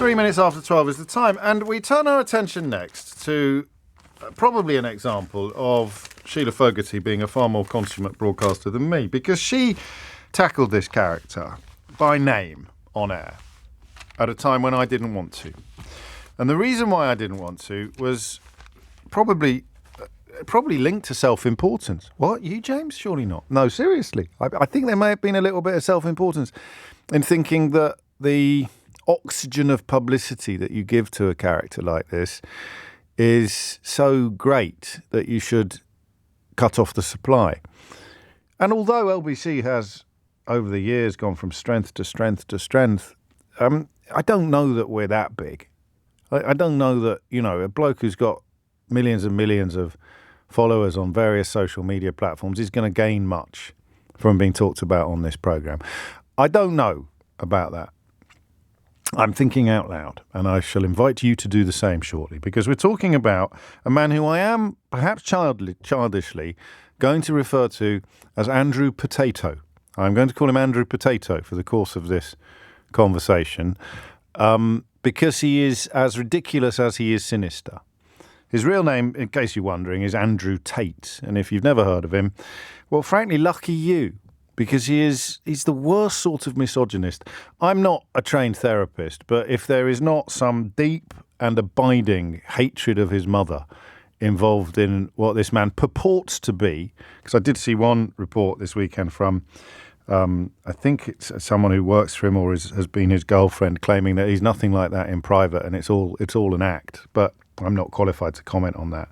3 minutes after 12 is the time, and we turn our attention next to probably an example of Sheila Fogarty being a far more consummate broadcaster than me, because she tackled this character by name on air at a time when I didn't want to. And the reason why I didn't want to was probably linked to self-importance. What? You, James? Surely not. No, seriously. I think there may have been a little bit of self-importance in thinking that the oxygen of publicity that you give to a character like this is so great that you should cut off the supply. And although LBC has, over the years, gone from strength to strength to strength, I don't know that we're that big. I don't know that, a bloke who's got millions and millions of followers on various social media platforms is going to gain much from being talked about on this programme. I don't know about that. I'm thinking out loud, and I shall invite you to do the same shortly, because we're talking about a man who I am, perhaps childishly, going to refer to as Andrew Potato. I'm going to call him Andrew Potato for the course of this conversation, because he is as ridiculous as he is sinister. His real name, in case you're wondering, is Andrew Tate, and if you've never heard of him, well, frankly, lucky you. Because he's the worst sort of misogynist. I'm not a trained therapist, but if there is not some deep and abiding hatred of his mother involved in what this man purports to be, because I did see one report this weekend from, I think it's someone who works for him or has been his girlfriend, claiming that he's nothing like that in private and it's all an act. But I'm not qualified to comment on that.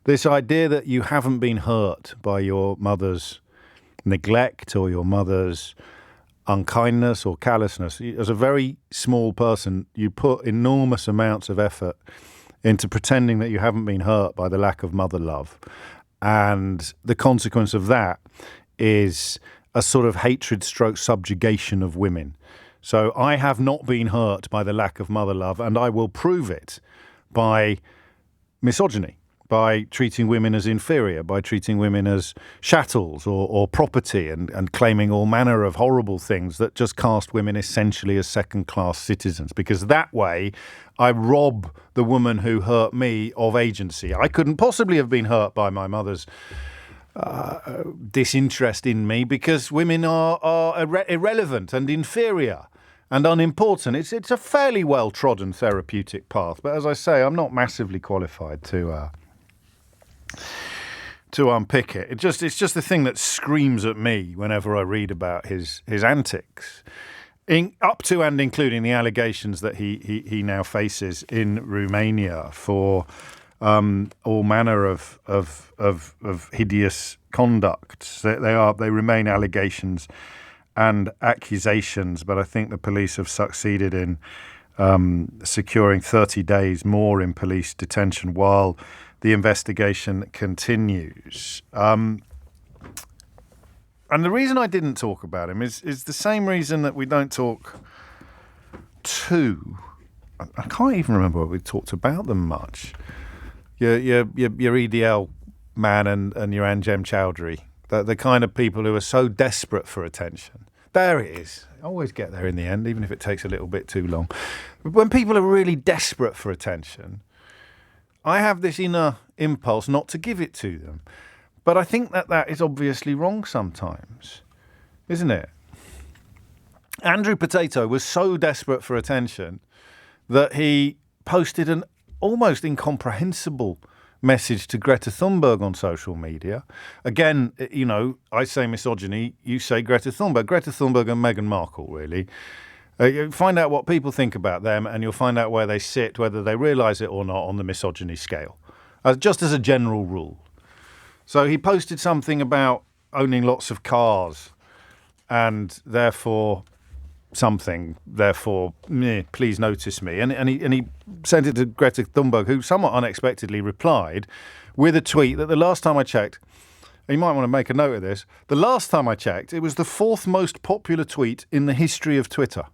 This idea that you haven't been hurt by your mother's neglect or your mother's unkindness or callousness. As a very small person, you put enormous amounts of effort into pretending that you haven't been hurt by the lack of mother love. And the consequence of that is a sort of hatred stroke subjugation of women. So I have not been hurt by the lack of mother love, and I will prove it by misogyny, by treating women as inferior, by treating women as chattels or property, and claiming all manner of horrible things that just cast women essentially as second-class citizens, because that way I rob the woman who hurt me of agency. I couldn't possibly have been hurt by my mother's disinterest in me, because women are irrelevant and inferior and unimportant. It's a fairly well-trodden therapeutic path, but as I say, I'm not massively qualified to unpick it. It's just the thing that screams at me whenever I read about his antics, up to and including the allegations that he now faces in Romania for all manner of hideous conduct. They remain allegations and accusations, but I think the police have succeeded in securing 30 days more in police detention while the investigation continues. And the reason I didn't talk about him is the same reason that we don't talk to. I can't even remember what we talked about them much. Your EDL man and your Anjem Chowdhury, the kind of people who are so desperate for attention. There it is. I always get there in the end, even if it takes a little bit too long. But when people are really desperate for attention, I have this inner impulse not to give it to them. But I think that is obviously wrong sometimes, isn't it? Andrew Potato was so desperate for attention that he posted an almost incomprehensible message to Greta Thunberg on social media. Again, I say misogyny, you say Greta Thunberg. Greta Thunberg and Meghan Markle, really. You find out what people think about them, and you'll find out where they sit, whether they realise it or not, on the misogyny scale, just as a general rule. So he posted something about owning lots of cars, and therefore please notice me. And he sent it to Greta Thunberg, who somewhat unexpectedly replied with a tweet that the last time I checked, and you might want to make a note of this, the last time I checked, it was the 4th most popular tweet in the history of Twitter.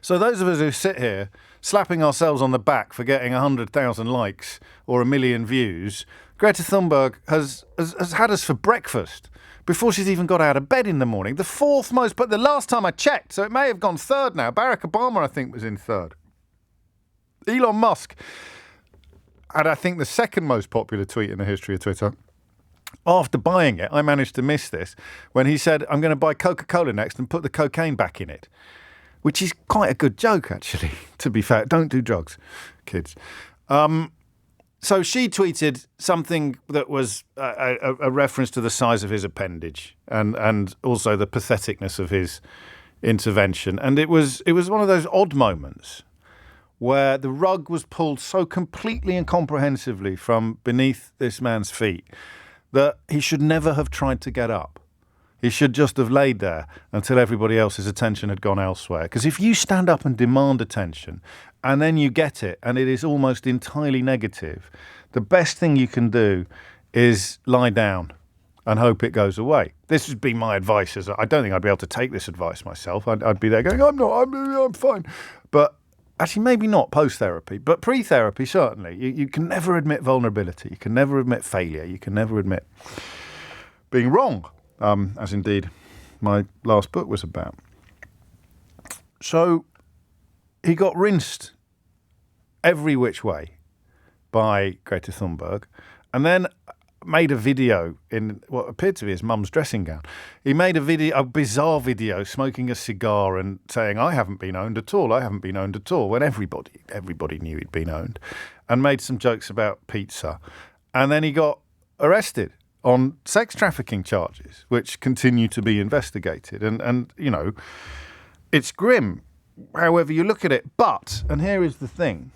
So those of us who sit here slapping ourselves on the back for getting 100,000 likes or 1 million views, Greta Thunberg has had us for breakfast before she's even got out of bed in the morning. The fourth most, but the last time I checked, so it may have gone third now. Barack Obama, I think, was in third. Elon Musk had, I think, the second most popular tweet in the history of Twitter. After buying it, I managed to miss this, when he said, I'm going to buy Coca-Cola next and put the cocaine back in it, which is quite a good joke, actually, to be fair. Don't do drugs, kids. So she tweeted something that was a reference to the size of his appendage and also the patheticness of his intervention. And it was one of those odd moments where the rug was pulled so completely and comprehensively from beneath this man's feet that he should never have tried to get up. He should just have laid there until everybody else's attention had gone elsewhere. Because if you stand up and demand attention and then you get it and it is almost entirely negative, the best thing you can do is lie down and hope it goes away. This would be my advice. I don't think I'd be able to take this advice myself. I'd be there going, I'm fine. But actually, maybe not post-therapy, but pre-therapy, certainly. You can never admit vulnerability. You can never admit failure. You can never admit being wrong. As indeed my last book was about. So he got rinsed every which way by Greta Thunberg, and then made a video in what appeared to be his mum's dressing gown. He made a bizarre video, smoking a cigar and saying, I haven't been owned at all, when everybody knew he'd been owned, and made some jokes about pizza. And then he got arrested on sex trafficking charges, which continue to be investigated. And you know, it's grim, however you look at it. But, and here is the thing,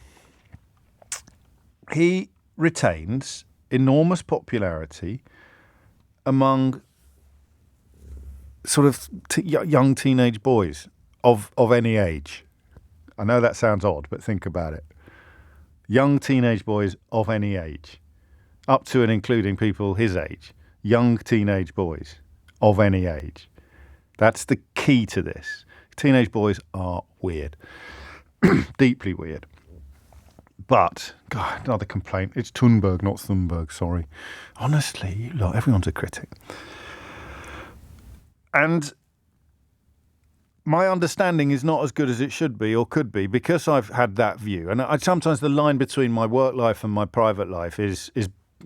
he retains enormous popularity among sort of young teenage boys of any age. I know that sounds odd, but think about it. Young teenage boys of any age. Up to and including people his age, young teenage boys of any age. That's the key to this. Teenage boys are weird, deeply weird. But, God, another complaint. It's Thunberg, not Thunberg, sorry. Honestly, look, everyone's a critic. And my understanding is not as good as it should be or could be because I've had that view. And sometimes the line between my work life and my private life is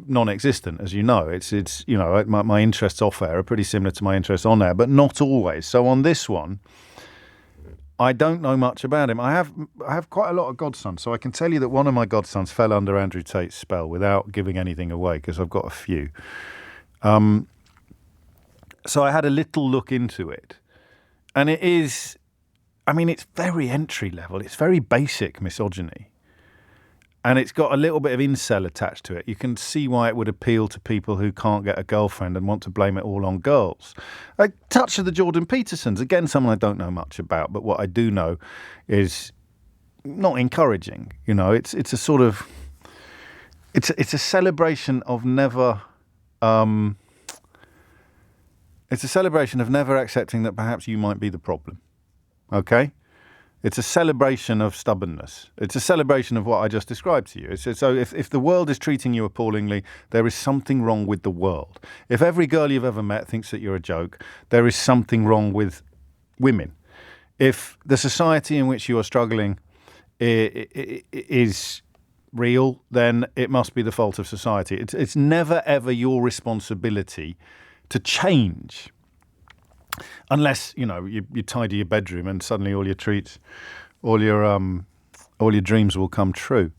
non-existent, as you know. It's you know, my interests off air are pretty similar to my interests on air, but not always. So on this one, I don't know much about him. I have quite a lot of godsons, so I can tell you that one of my godsons fell under Andrew Tate's spell without giving anything away, because I've got a few. So I had a little look into it, and it is, I mean, it's very entry level. It's very basic misogyny. And it's got a little bit of incel attached to it. You can see why it would appeal to people who can't get a girlfriend and want to blame it all on girls. A touch of the Jordan Petersons. Again, someone I don't know much about, but what I do know is not encouraging. You know, it's a sort of, it's a celebration of never, it's a celebration of never accepting that perhaps you might be the problem. Okay? It's a celebration of stubbornness. It's a celebration of what I just described to you. So if the world is treating you appallingly, there is something wrong with the world. If every girl you've ever met thinks that you're a joke, there is something wrong with women. If the society in which you are struggling is real, then it must be the fault of society. It's never, ever your responsibility to change. Unless, you know, you tidy your bedroom and suddenly all your treats, all your dreams will come true.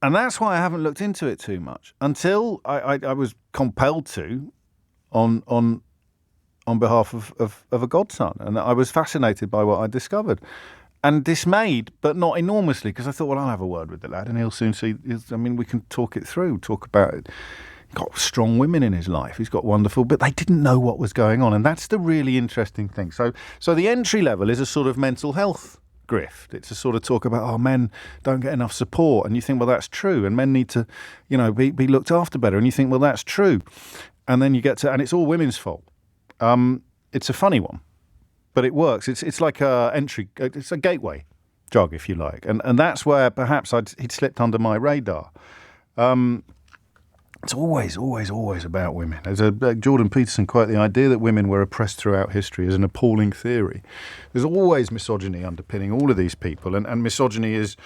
And that's why I haven't looked into it too much until I was compelled to on behalf of a godson. And I was fascinated by what I discovered. And dismayed, but not enormously, because I thought, well, I'll have a word with the lad and he'll soon see. I mean, we can talk it through, talk about it. Got strong women in his life. He's got wonderful, but they didn't know what was going on. And that's the really interesting thing. So the entry level is a sort of mental health grift. It's a sort of talk about, oh, men don't get enough support. And you think, well, that's true. And men need to, you know, be looked after better. And you think, well, that's true. And then you get to, and it's all women's fault. It's a funny one, but it works. It's like it's a gateway drug, if you like. And that's where perhaps he'd slipped under my radar. It's always, always, always about women. There's a Jordan Peterson quote, the idea that women were oppressed throughout history is an appalling theory. There's always misogyny underpinning all of these people, and misogyny is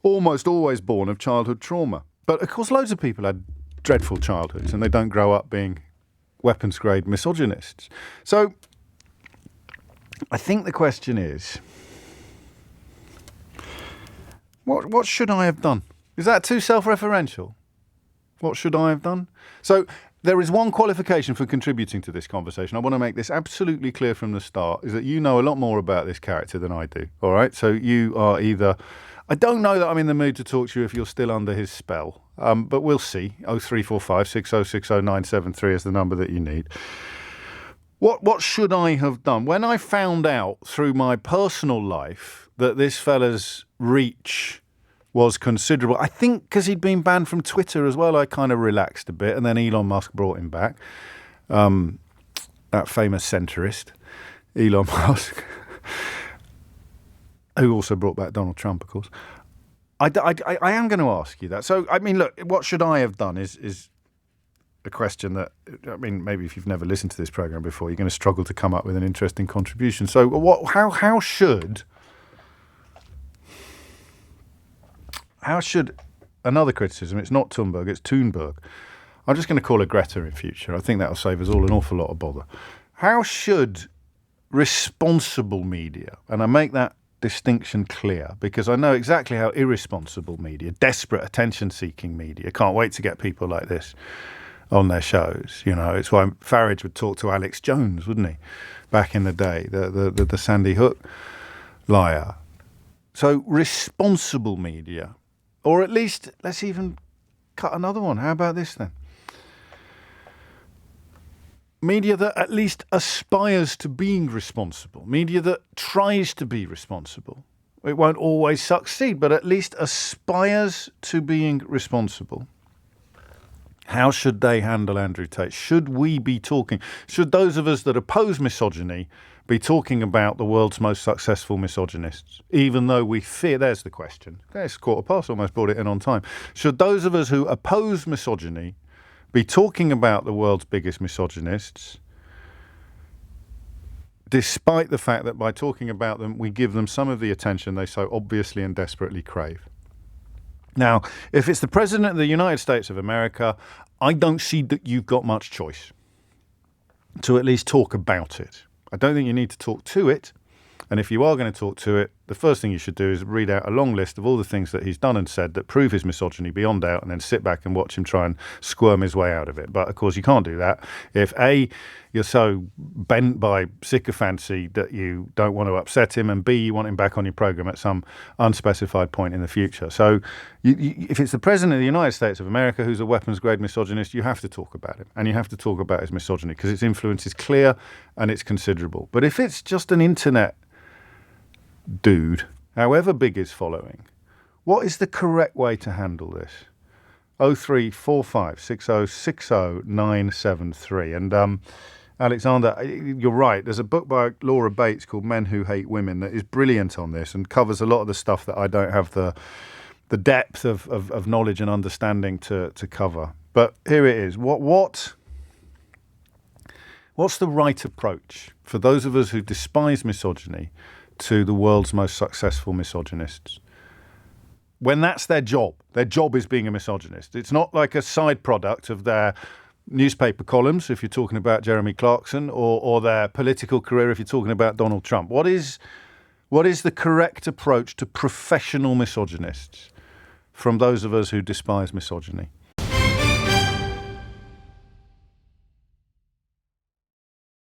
almost always born of childhood trauma. But, of course, loads of people had dreadful childhoods, and they don't grow up being weapons-grade misogynists. So I think the question is, what should I have done? Is that too self-referential? What should I have done? So there is one qualification for contributing to this conversation. I want to make this absolutely clear from the start, is that you know a lot more about this character than I do, all right? So you are either... I don't know that I'm in the mood to talk to you if you're still under his spell, but we'll see. 0345 6060 973 is the number that you need. What should I have done? When I found out through my personal life that this fella's reach was considerable, I think because he'd been banned from Twitter as well, I kind of relaxed a bit, and then Elon Musk brought him back. That famous centrist, Elon Musk, who also brought back Donald Trump, of course. I am going to ask you that. So, I mean, look, what should I have done is a question that, I mean, maybe if you've never listened to this program before, you're going to struggle to come up with an interesting contribution. So how should another criticism, it's not Thunberg, it's Thunberg. I'm just going to call her Greta in future. I think that'll save us all an awful lot of bother. How should responsible media, and I make that distinction clear because I know exactly how irresponsible media, desperate attention-seeking media, can't wait to get people like this on their shows. You know, it's why Farage would talk to Alex Jones, wouldn't he, back in the day, the Sandy Hook liar. So responsible media, or at least let's even cut another one. How about this then? Media that at least aspires to being responsible. Media that tries to be responsible. It won't always succeed, but at least aspires to being responsible. How should they handle Andrew Tate? Should we be talking? Should those of us that oppose misogyny be talking about the world's most successful misogynists, even though we fear? There's the question. It's 1:15, almost brought it in on time. Should those of us who oppose misogyny be talking about the world's biggest misogynists, despite the fact that by talking about them, we give them some of the attention they so obviously and desperately crave? Now, if it's the President of the United States of America, I don't see that you've got much choice to at least talk about it. I don't think you need to talk to it. And if you are going to talk to it, the first thing you should do is read out a long list of all the things that he's done and said that prove his misogyny beyond doubt, and then sit back and watch him try and squirm his way out of it. But, of course, you can't do that if, A, you're so bent by sycophancy that you don't want to upset him, and B, you want him back on your programme at some unspecified point in the future. So if it's the President of the United States of America who's a weapons-grade misogynist, you have to talk about him, and you have to talk about his misogyny because its influence is clear and it's considerable. But if it's just an internet dude, however big his following, what is the correct way to handle this? 0345 6060 973. And Alexander, you're right. There's a book by Laura Bates called Men Who Hate Women that is brilliant on this and covers a lot of the stuff that I don't have the depth of knowledge and understanding to cover. But here it is. What's the right approach for those of us who despise misogyny to the world's most successful misogynists? When that's their job is being a misogynist. It's not like a side product of their newspaper columns, if you're talking about Jeremy Clarkson, or their political career, if you're talking about Donald Trump. What is the correct approach to professional misogynists from those of us who despise misogyny?